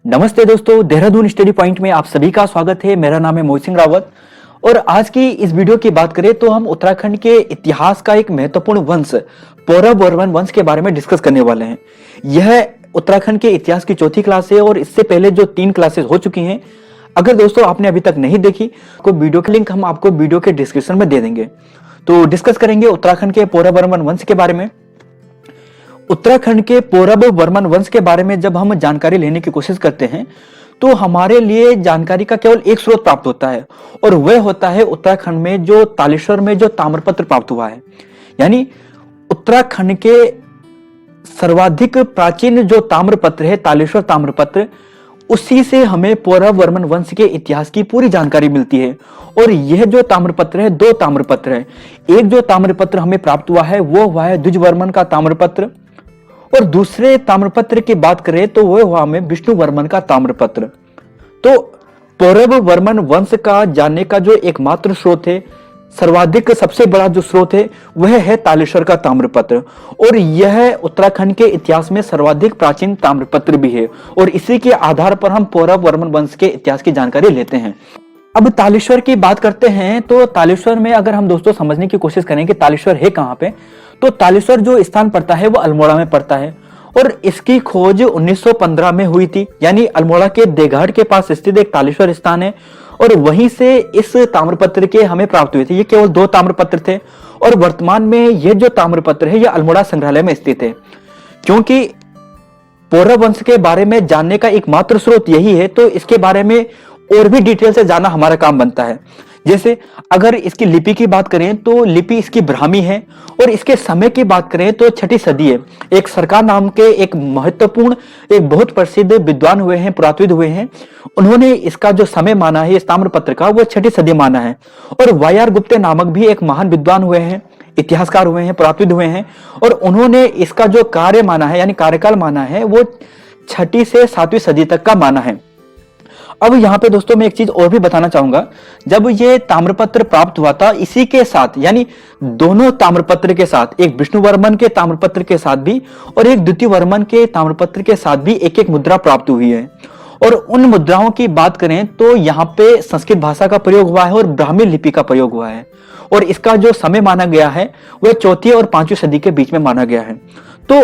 नमस्ते दोस्तों, Dehradun study point में आप सभी का स्वागत है। मेरा नाम है मोहित सिंह रावत और आज की इस वीडियो की बात करें तो हम उत्तराखंड के इतिहास का एक महत्वपूर्ण वंश पौरव वर्मन वंश के बारे में डिस्कस करने वाले हैं। यह उत्तराखंड के इतिहास की चौथी क्लास है और इससे पहले जो 3 क्लासेस हो चुकी हैं, अगर दोस्तों आपने अभी तक नहीं देखी तो वीडियो के लिंक हम आपको वीडियो के डिस्क्रिप्शन में दे देंगे। तो डिस्कस करेंगे उत्तराखंड के पौरव वर्मन वंश के बारे में। उत्तराखंड के पौरव वर्मन वंश के बारे में जब हम जानकारी लेने की कोशिश करते हैं तो हमारे लिए जानकारी का केवल एक स्रोत प्राप्त होता है और वह होता है उत्तराखंड में जो तालेश्वर में जो ताम्रपत्र प्राप्त हुआ है। यानी उत्तराखंड के सर्वाधिक प्राचीन जो ताम्रपत्र है तालेश्वर ताम्रपत्र, उसी से हमें पौरव वर्मन वंश के इतिहास की पूरी जानकारी मिलती है। और यह जो ताम्रपत्र है 2 ताम्रपत्र है। एक जो ताम्रपत्र हमें प्राप्त हुआ है वो हुआ है द्विज वर्मन का ताम्रपत्र और दूसरे ताम्रपत्र की बात करें तो वह हुआ हमें विष्णु वर्मन का ताम्रपत्र। तो पौरव वर्मन वंश का जानने का जो एकमात्र स्रोत है, सर्वाधिक सबसे बड़ा जो स्रोत है वह है तालेश्वर का ताम्रपत्र और यह उत्तराखंड के इतिहास में सर्वाधिक प्राचीन ताम्रपत्र भी है और इसी के आधार पर हम पौरव वर्मन वंश के इतिहास की जानकारी लेते हैं। अब तालेश्वर की बात करते हैं तो तालेश्वर में अगर हम दोस्तों समझने की कोशिश करें कि तालेश्वर है कहां पे, तो तालेश्वर जो स्थान पड़ता है वो अल्मोड़ा में पड़ता है और इसकी खोज 1915 में हुई थी। यानी अल्मोड़ा के देघाट के पास स्थित एक तालेश्वर स्थान है और वहीं से इस ताम्रपत्र के हमें प्राप्त हुए थे। ये केवल 2 ताम्रपत्र थे और वर्तमान में यह जो ताम्रपत्र है यह अल्मोड़ा संग्रहालय में स्थित है। क्योंकि पौरव वंश के बारे में जानने का एकमात्र स्रोत यही है तो इसके बारे में और भी डिटेल से जानना हमारा काम बनता है। जैसे अगर इसकी लिपि की बात करें तो लिपि इसकी ब्राह्मी है और इसके समय की बात करें तो 6ठी सदी है। एक सरकार नाम के एक महत्वपूर्ण एक बहुत प्रसिद्ध विद्वान हुए हैं, पुरातत्वविद हुए हैं, उन्होंने इसका जो समय माना है इस ताम्रपत्र का वो 6ठी सदी माना है। और वाई.आर. गुप्ते नामक भी एक महान विद्वान हुए हैं, इतिहासकार हुए हैं, पुरातत्वविद हुए हैं और उन्होंने इसका जो कार्य माना है यानी कार्यकाल माना है वो 6ठी से 7वीं सदी तक का माना है। अब यहाँ पे दोस्तों मैं एक चीज और भी बताना चाहूंगा, जब ये ताम्रपत्र प्राप्त हुआ था इसी के साथ यानी दोनों ताम्रपत्र के साथ, एक विष्णु वर्मन के ताम्रपत्र के साथ भी और एक द्वितीय वर्मन के ताम्रपत्र के साथ भी एक एक मुद्रा प्राप्त हुई है। और उन मुद्राओं की बात करें तो यहाँ पे संस्कृत भाषा का प्रयोग हुआ है और ब्राह्मी लिपि का प्रयोग हुआ है और इसका जो समय माना गया है वह 4वीं और 5वीं सदी के बीच में माना गया है। तो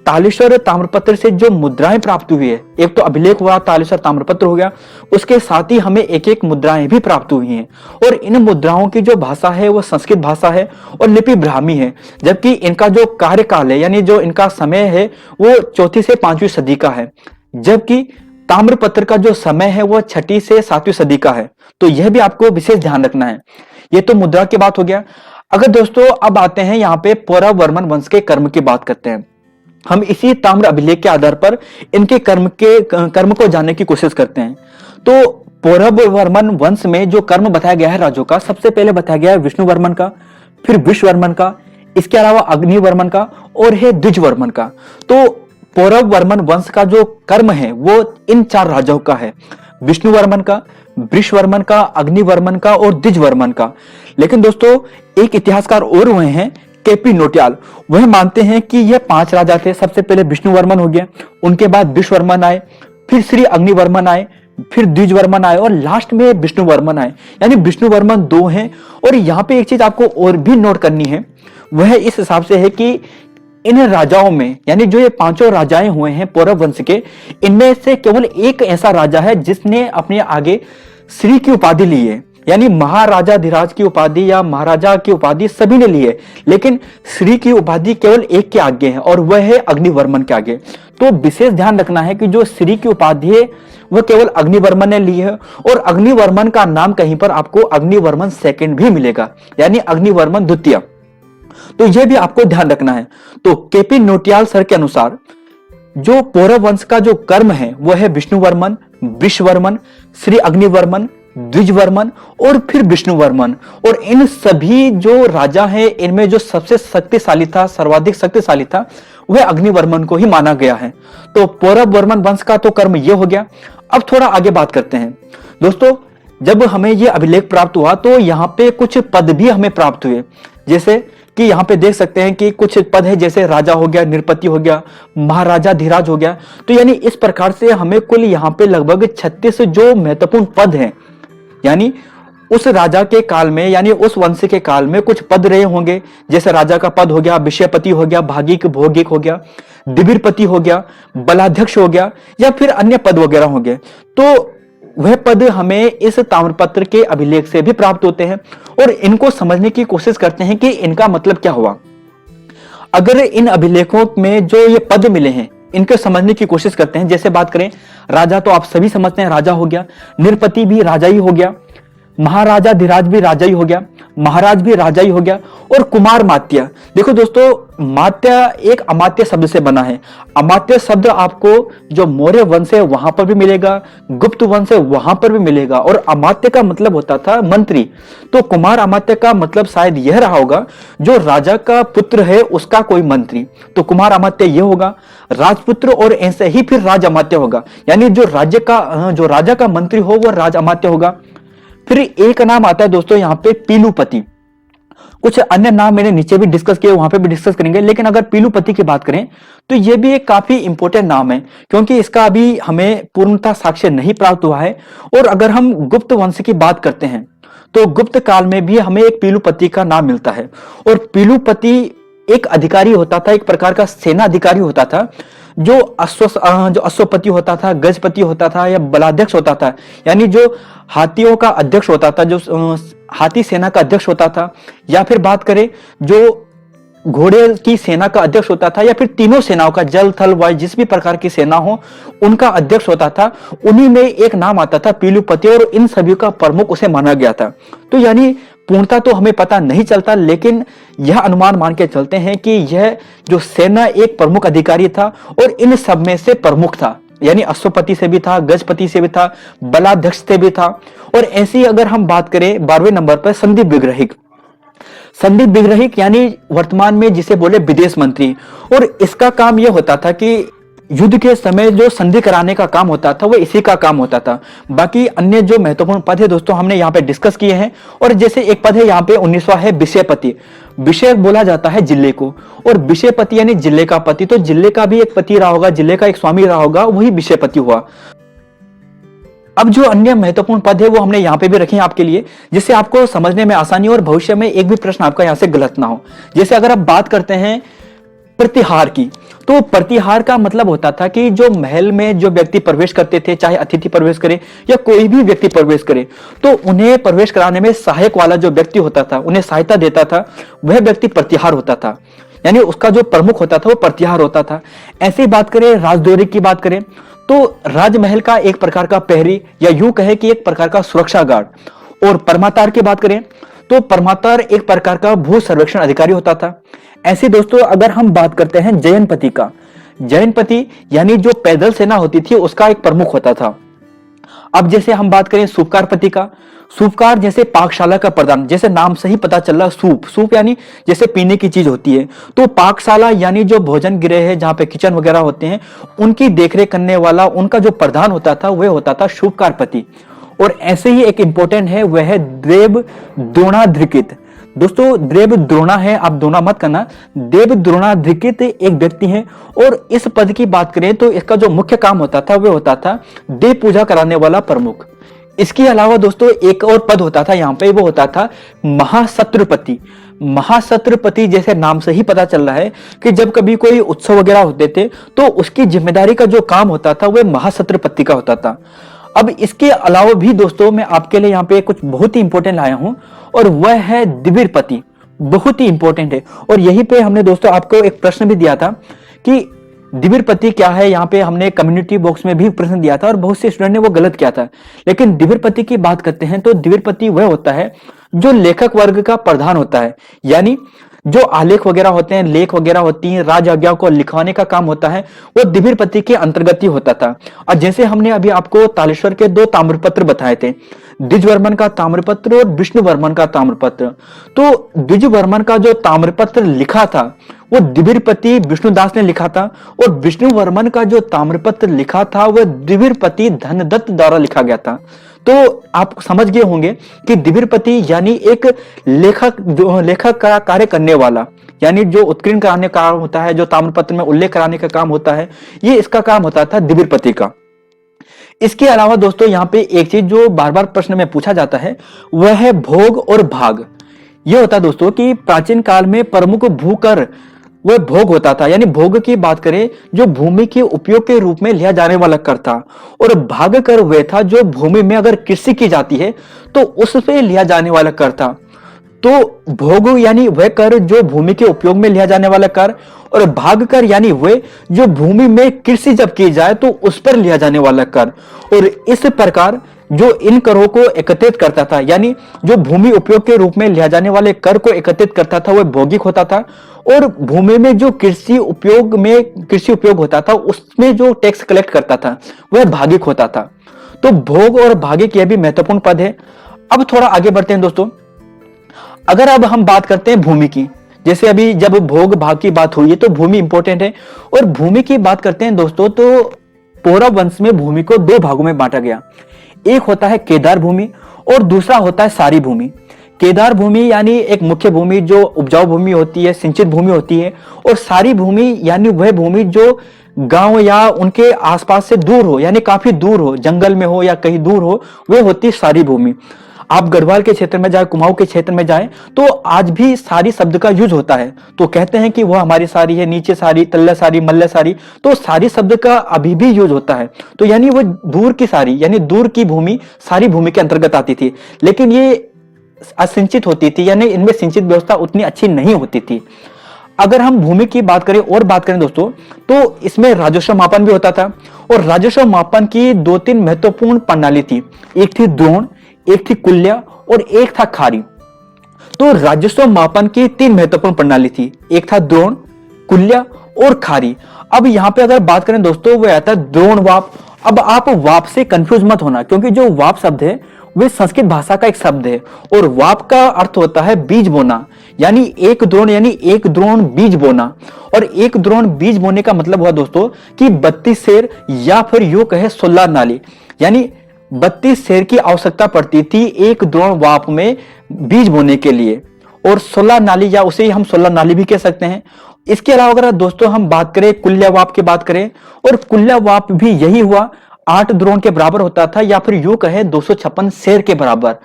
तालेश्वर ताम्रपत्र से जो मुद्राएं प्राप्त हुई है, एक तो अभिलेख हुआ तालेश्वर ताम्रपत्र हो गया, उसके साथ ही हमें एक एक मुद्राएं भी प्राप्त हुई हैं और इन मुद्राओं की जो भाषा है वो संस्कृत भाषा है और लिपि ब्राह्मी है। जबकि इनका जो कार्यकाल है यानी जो इनका समय है वो 4वीं से 5वीं सदी का है, जबकि ताम्रपत्र का जो समय है वो 6ठी से 7वीं सदी का है। तो यह भी आपको विशेष ध्यान रखना है। ये तो मुद्रा की बात हो गया। अगर दोस्तों अब आते हैं यहाँ पे पौरव वर्मन वंश के कर्म की बात करते हैं। हम इसी ताम्र अभिलेख के आधार पर इनके कर्म को जानने की कोशिश करते हैं। तो पौरव वर्मन वंश में जो कर्म बताया गया है राजों का, सबसे पहले बताया गया है विष्णु वर्मन का, फिर विश्व वर्मन का, इसके अलावा अग्नि वर्मन का और है द्विज वर्मन का। तो पौरव वर्मन वंश का जो कर्म है वो इन 4 राजाओं का है, विष्णु वर्मन का, वृष वर्मन का, अग्नि वर्मन का और द्विज वर्मन का। लेकिन दोस्तों एक इतिहासकार और हुए हैं के.पी. नौटियाल, वह मानते हैं कि यह 5 राजा थे। सबसे पहले विष्णु वर्मन हो गया, उनके बाद विश्व वर्मन आए, फिर श्री अग्नि वर्मन आए, फिर द्विज वर्मन आए और लास्ट में विष्णु वर्मन आए। यानी विष्णु वर्मन 2 हैं। और यहाँ पे एक चीज आपको और भी नोट करनी है, वह इस हिसाब से है कि इन राजाओं में यानी जो ये 5 राजाएं हुए हैं पौरव वंश के, इनमें से केवल एक ऐसा राजा है जिसने अपने आगे श्री की उपाधि ली है। यानी महाराजा धीराज की उपाधि या महाराजा की उपाधि सभी ने ली है, लेकिन श्री की उपाधि केवल एक के आगे है और वह है अग्निवर्मन के आगे। तो विशेष ध्यान रखना है कि जो श्री की उपाधि है वह केवल अग्निवर्मन ने ली है और अग्निवर्मन का नाम कहीं पर आपको अग्निवर्मन सेकंड भी मिलेगा यानी अग्निवर्मन द्वितीय। तो यह भी आपको ध्यान रखना है। तो के.पी. नौटियाल सर के अनुसार जो पौरव वंश का जो कर्म है वह है विष्णु वर्मन, विश्व वर्मन, श्री अग्निवर्मन, द्विज वर्मन और फिर विष्णु वर्मन। और इन सभी जो राजा हैं इनमें जो सबसे शक्तिशाली था, सर्वाधिक शक्तिशाली था, वह अग्निवर्मन को ही माना गया है। तो पौरव वर्मन वंश का तो कर्म यह हो गया। अब थोड़ा आगे बात करते हैं दोस्तों। जब हमें यह अभिलेख प्राप्त हुआ तो यहाँ पे कुछ पद भी हमें प्राप्त हुए, जैसे कि यहाँ पे देख सकते हैं कि कुछ पद है, जैसे राजा हो गया, नृपति हो गया, महाराजा धीराज हो गया। तो यानी इस प्रकार से हमें कुल यहाँ पे लगभग 36 जो महत्वपूर्ण पद हैं, यानी उस राजा के काल में, यानी उस वंश के काल में कुछ पद रहे होंगे। जैसे राजा का पद हो गया, विषयपति हो गया, भागिक भौगिक हो गया, दिबिरपति हो गया, बलाध्यक्ष हो गया, या फिर अन्य पद वगैरह हो गए। तो वह पद हमें इस ताम्रपत्र के अभिलेख से भी प्राप्त होते हैं और इनको समझने की कोशिश करते हैं कि इनका मतलब क्या हुआ। अगर इन अभिलेखों में जो ये पद मिले हैं इनको समझने की कोशिश करते हैं, जैसे बात करें राजा, तो आप सभी समझते हैं राजा हो गया, नृपति भी राजा ही हो गया, महाराजा धीराज भी राजा ही हो गया, महाराज भी राजा ही हो गया, और कुमार मात्य। देखो दोस्तों, मात्य एक अमात्य शब्द से बना है। अमात्य शब्द आपको जो मौर्य वंश है वहां पर भी मिलेगा, गुप्त वंश है वहां पर भी मिलेगा, और अमात्य का मतलब होता था मंत्री। तो कुमार अमात्य का मतलब शायद यह रहा होगा जो राजा का पुत्र है उसका कोई मंत्री, तो कुमार अमात्य यह होगा, राजपुत्र, और ऐसे ही फिर राज अमात्य होगा, यानी जो राजा का मंत्री हो वो राज अमात्य होगा। फिर एक नाम आता है दोस्तों यहाँ पे पीलूपति। कुछ अन्य नाम मैंने नीचे भी डिस्कस किए, वहां पे भी डिस्कस करेंगे, लेकिन अगर पीलूपति की बात करें तो ये भी एक काफी इंपॉर्टेंट नाम है, क्योंकि इसका अभी हमें पूर्णतः साक्ष्य नहीं प्राप्त हुआ है। और अगर हम गुप्त वंश की बात करते हैं तो गुप्त काल में भी हमें एक पीलूपति का नाम मिलता है। और पीलूपति एक अधिकारी होता था, एक प्रकार का सेना अधिकारी होता था, जो अश्वपति होता था, गजपति होता था, या बलाध्यक्ष होता था, यानी जो हाथियों का अध्यक्ष होता था, जो हाथी सेना का अध्यक्ष होता था, या फिर बात करें जो घोड़े की सेना का अध्यक्ष होता था, या फिर तीनों सेनाओं का, जल थल वायु जिस भी प्रकार की सेना हो उनका अध्यक्ष होता था, उन्हीं में एक नाम आता था पीलूपति, और इन सभी का प्रमुख उसे माना गया था। तो यानी पूर्णता तो हमें पता नहीं चलता, लेकिन यह अनुमान मान के चलते हैं कि यह जो सेना एक प्रमुख अधिकारी था और इन सब में से प्रमुख था, यानी अश्वपति से भी था, गजपति से भी था, बलाध्यक्ष से भी था। और ऐसी अगर हम बात करें 12वें नंबर पर संदीप विग्रहिक। संदीप विग्रहिक यानी वर्तमान में जिसे बोले विदेश मंत्री, और इसका काम यह होता था कि युद्ध के समय जो संधि कराने का काम होता था वो इसी का काम होता था। बाकी अन्य जो महत्वपूर्ण पद है दोस्तों हमने यहाँ पे डिस्कस किए हैं। और जैसे एक पद है यहाँ पे 19वां है विषयपति। विषय बोला जाता है जिले को, और विषयपति यानी जिले का पति, तो जिले का भी एक पति रहा होगा, जिले का एक स्वामी रहा होगा, वही विषयपति हुआ। अब जो अन्य महत्वपूर्ण पद है वो हमने यहाँ पे भी रखे हैं आपके लिए, जिससे आपको समझने में आसानी और भविष्य में एक भी प्रश्न आपका यहाँ से गलत ना हो। जैसे अगर आप बात करते हैं प्रतिहार की, तो प्रतिहार का मतलब होता था कि जो महल में जो व्यक्ति प्रवेश करते थे, चाहे अतिथि प्रवेश करे या कोई भी व्यक्ति प्रवेश करे, तो उन्हें प्रवेश कराने में सहायक वाला जो व्यक्ति होता था, उन्हें सहायता देता था, वह व्यक्ति प्रतिहार होता था, यानी उसका जो प्रमुख होता था वो प्रतिहार होता था। ऐसी बात करें राजद्वारी की बात करें तो राजमहल का एक प्रकार का प्रहरी, या यूं कहे कि एक प्रकार का सुरक्षा गार्ड। और परमातार की बात करें तो परमातार एक प्रकार का भू सर्वेक्षण अधिकारी होता था। ऐसे दोस्तों अगर हम बात करते हैं जयनपति का, जयनपति यानी जो पैदल सेना होती थी उसका एक प्रमुख होता था। अब जैसे हम बात करें सूपकारपति का, सूपकार जैसे पाकशाला का प्रधान, जैसे नाम से ही पता चल रहा, सूप, सूप यानी जैसे पीने की चीज होती है, तो पाकशाला यानी जो भोजन गृह है जहां पे किचन वगैरह होते हैं उनकी देखरेख करने वाला उनका जो प्रधान होता था वह होता था सूपकारपति। और ऐसे ही एक इंपॉर्टेंट है वह है देव द्रोणाधिकृत। दोस्तों देव द्रोणा है, आप द्रोणा मत करना, देव द्रोणाधिकृत एक व्यक्ति है। और इस पद की बात करें तो इसका जो मुख्य काम होता था वह होता था देव पूजा कराने वाला प्रमुख। इसके अलावा दोस्तों एक और पद होता था यहाँ पे, वो होता था महाशत्रुपति। महाशत्रुपति जैसे नाम से ही पता चल रहा है कि जब कभी कोई उत्सव वगैरह होते थे तो उसकी जिम्मेदारी का जो काम होता था वह महाशत्रुपति का होता था। अब इसके अलावा भी दोस्तों मैं आपके लिए यहाँ पे कुछ बहुत ही इंपॉर्टेंट लाया हूं, और वह है दिबिरपति। बहुत ही इंपॉर्टेंट है, और यहीं पे हमने दोस्तों आपको एक प्रश्न भी दिया था कि दिबिरपति क्या है। यहाँ पे हमने कम्युनिटी बॉक्स में भी प्रश्न दिया था और बहुत से स्टूडेंट ने वो गलत किया था। लेकिन दिबिरपति की बात करते हैं तो दिबिरपति वह होता है जो लेखक वर्ग का प्रधान होता है, यानी जो आलेख वगैरह होते हैं, लेख वगैरह होती हैं, राज आज्ञा को लिखवाने का काम होता है, वो दिबिरपति के अंतर्गत ही होता था। और जैसे हमने अभी आपको तालेश्वर के 2 ताम्रपत्र बताए थे, द्विजवर्मन का ताम्रपत्र और विष्णुवर्मन का ताम्रपत्र। तो द्विजवर्मन का जो ताम्रपत्र लिखा था वो दिबिरपति विष्णुदास ने लिखा था, और विष्णुवर्मन का जो ताम्रपत्र लिखा था वह दिबिरपति धनदत्त द्वारा लिखा गया था। तो आप समझ गए होंगे कि दिव्यपति यानी एक लेखक का कार्य करने वाला, यानी जो उत्कीर्ण कराने का काम होता है, जो ताम्रपत्र में उल्लेख कराने का काम होता है, ये इसका काम होता था दिव्यपति का। इसके अलावा दोस्तों यहाँ पे एक चीज जो बार बार प्रश्न में पूछा जाता है वह है भोग और भाग। यह होता है दोस्तों कि प्राचीन काल में प्रमुख भूकर वह भोग होता था, यानी भोग की बात करें जो भूमि के उपयोग के रूप में लिया जाने वाला कर था, और भाग कर वह था जो भूमि में अगर कृषि की जाती है तो उस पे लिया जाने वाला कर था। तो भोग यानी वह कर जो भूमि के उपयोग में लिया जाने वाला कर, और भाग कर यानी वह जो भूमि में कृषि जब की जाए तो उस पर लिया जाने वाला कर। और इस प्रकार जो इन करों को एकत्रित करता था, यानी जो भूमि उपयोग के रूप में लिया जाने वाले कर को एकत्रित करता था वह भौगिक होता था, और भूमि में जो कृषि उपयोग होता था उसमें जो टैक्स कलेक्ट करता था वह भागिक होता था। तो भोग और भागिक यह भी महत्वपूर्ण पद है। अब थोड़ा आगे बढ़ते हैं दोस्तों। अगर अब हम बात करते हैं भूमि की, जैसे अभी जब भोग भाग की बात हुई है तो भूमि इंपॉर्टेंट है, और भूमि की बात करते हैं दोस्तों तो पौरव वंश में भूमि को दो भागों में बांटा गया। एक होता है केदार भूमि और दूसरा होता है सारी भूमि। केदार भूमि यानी एक मुख्य भूमि जो उपजाऊ भूमि होती है, सिंचित भूमि होती है, और सारी भूमि यानी वह भूमि जो गांव या उनके आसपास से दूर हो, यानी काफी दूर हो, जंगल में हो या कहीं दूर हो, वह होती है सारी भूमि। आप गढ़वाल के क्षेत्र में जाए, कुमाऊं के क्षेत्र में जाए तो आज भी सारी शब्द का यूज होता है, तो कहते हैं कि वह हमारी सारी है, नीचे सारी, तल्ला सारी, मल्ला सारी, तो सारी शब्द का अभी भी यूज होता है। तो यानी वो दूर की सारी, यानी दूर की भूमि सारी भूमि के अंतर्गत आती थी, लेकिन ये असिंचित होती थी, यानी इनमें सिंचित व्यवस्था उतनी अच्छी नहीं होती थी। अगर हम भूमि की बात करें और बात करें दोस्तों तो इसमें राजस्व मापन भी होता था, और राजस्व मापन की दो तीन महत्वपूर्ण प्रणाली थी। एक थी द्रोण, एक थी कुल्या और एक था खारी। तो राजस्व मापन की तीन महत्वपूर्ण प्रणाली थी, एक था द्रोण, कुल्या और खारी। अब यहां पे अगर बात करें दोस्तों वो आता है द्रोण वाप। अब आप वाप से कंफ्यूज मत होना, क्योंकि जो वाप शब्द है वे संस्कृत भाषा का एक शब्द है, और वाप का अर्थ होता है बीज बोना, यानी एक द्रोण बीज बोना। और एक द्रोण बीज बोने का मतलब हुआ दोस्तों कि 32 सेर या फिर यूं कहे 16 नाली, यानी 32 सेर की आवश्यकता पड़ती थी एक द्रोण वाप में बीज बोने के लिए, और 16 नाली या उसे हम 16 नाली भी कह सकते हैं। इसके अलावा अगर दोस्तों हम बात करें कुल्या वाप की बात करें, और कुल्या वाप भी यही हुआ 8 द्रोण के बराबर होता था, या फिर यूं कहे 256 सेर के बराबर।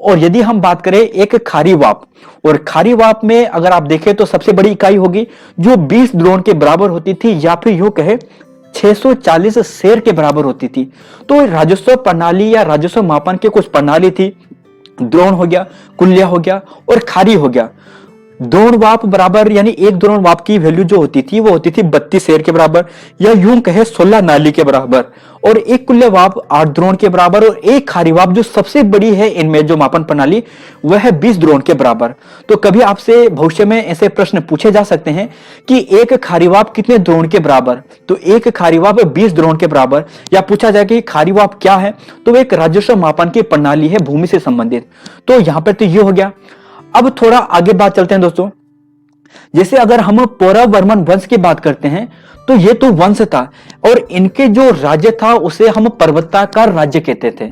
और यदि हम बात करें एक खारी वाप, और खारी वाप में अगर आप देखें तो सबसे बड़ी इकाई होगी जो 20 द्रोण के बराबर होती थी, या फिर यूं कहे 640 सेर के बराबर होती थी। तो राजस्व प्रणाली या राजस्व मापन के कुछ प्रणाली थी, द्रोण हो गया, कुल्या हो गया और खारी हो गया। द्रोण वाप बराबर यानी एक द्रोण वाप की वैल्यू जो होती थी वो होती थी 32 सेर के बराबर, या यूं कहे 16 नाली के बराबर, और एक कुल्य वाप 8 द्रोण के बराबर, और एक खारी वाप जो सबसे बड़ी है इनमें जो मापन प्रणाली वह है 20 द्रोण के बराबर। तो कभी आपसे भविष्य में ऐसे प्रश्न पूछे जा सकते हैं कि एक खारी वाप कितने द्रोण के बराबर, तो एक खारी वाप 20 द्रोण के बराबर, या पूछा जाए कि खारी वाप क्या है, तो एक राजस्व मापन की प्रणाली है भूमि से संबंधित। तो यहां पर तो ये हो गया। अब थोड़ा आगे बात चलते हैं दोस्तों। जैसे अगर हम पौरव वर्मन वंश की बात करते हैं तो ये तो वंश था, और इनके जो राज्य था उसे हम पर्वताकार राज्य कहते थे।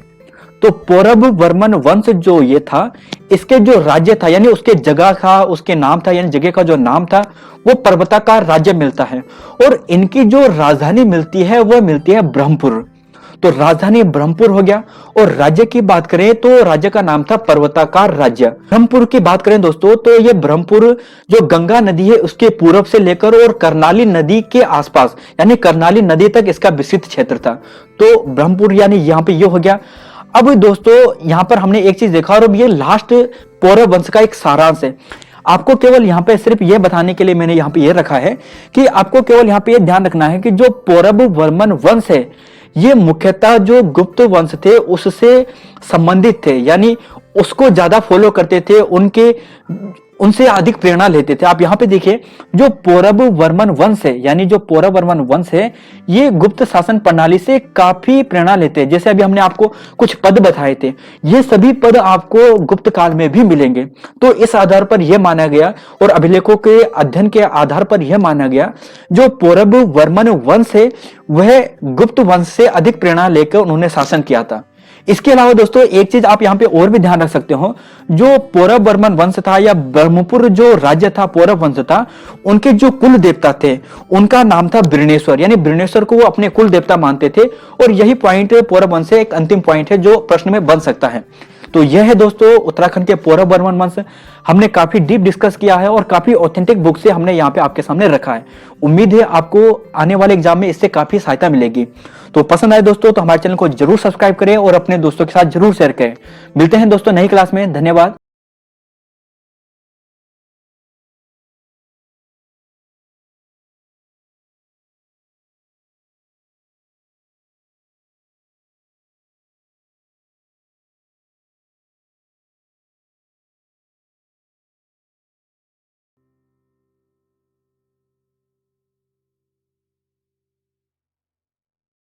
तो पौरव वर्मन वंश जो ये था, इसके जो राज्य था यानी उसके जगह का उसके नाम था, यानी जगह का जो नाम था वो पर्वताकार राज्य मिलता है, और इनकी जो राजधानी मिलती है वह मिलती है ब्रह्मपुर। तो राजधानी ब्रह्मपुर हो गया, और राज्य की बात करें तो राज्य का नाम था पर्वताकार राज्य। ब्रह्मपुर की बात करें दोस्तों तो ये ब्रह्मपुर जो गंगा नदी है उसके पूर्व से लेकर और करनाली नदी के आसपास यानी करनाली नदी तक इसका विस्तृत क्षेत्र था। तो ब्रह्मपुर यानी यहाँ पे ये हो गया। अब दोस्तों यहाँ पर हमने एक चीज देखा, और अब ये लास्ट पौरव वंश का एक सारांश है। आपको केवल यहाँ पे सिर्फ ये बताने के लिए मैंने यहाँ पे ये रखा है कि आपको केवल यहाँ पे ये ध्यान रखना है कि जो पौरव वर्मन वंश है ये मुख्यतः जो गुप्त वंश थे उससे संबंधित थे, यानी उसको ज्यादा फॉलो करते थे, उनसे अधिक प्रेरणा लेते थे। आप यहाँ पे देखिए जो पौरव वर्मन वंश है, यानी जो पौरव वर्मन वंश है ये गुप्त शासन प्रणाली से काफी प्रेरणा लेते हैं। जैसे अभी हमने आपको कुछ पद बताए थे, ये सभी पद आपको गुप्त काल में भी मिलेंगे। तो इस आधार पर यह माना गया और अभिलेखों के अध्ययन के आधार पर यह माना गया जो पौरव वर्मन वंश है वह गुप्त वंश से अधिक प्रेरणा लेकर उन्होंने शासन किया था। इसके अलावा दोस्तों एक चीज आप यहाँ पे और भी ध्यान रख सकते हो, जो पौरव वर्मन वंश था या ब्रह्मपुर जो राज्य था, पौरव वंश था, उनके जो कुल देवता थे उनका नाम था बिरनेश्वर, यानी बिरनेश्वर को वो अपने कुल देवता मानते थे। और यही पॉइंट पौरव वंश से एक अंतिम पॉइंट है जो प्रश्न में बन सकता है। तो यह है दोस्तों उत्तराखंड के पौरव वर्मन वंश। हमने काफी डीप डिस्कस किया है और काफी ऑथेंटिक बुक से हमने यहाँ पे आपके सामने रखा है। उम्मीद है आपको आने वाले एग्जाम में इससे काफी सहायता मिलेगी। तो पसंद आए दोस्तों तो हमारे चैनल को जरूर सब्सक्राइब करें और अपने दोस्तों के साथ जरूर शेयर करें। मिलते हैं दोस्तों नई क्लास में। धन्यवाद।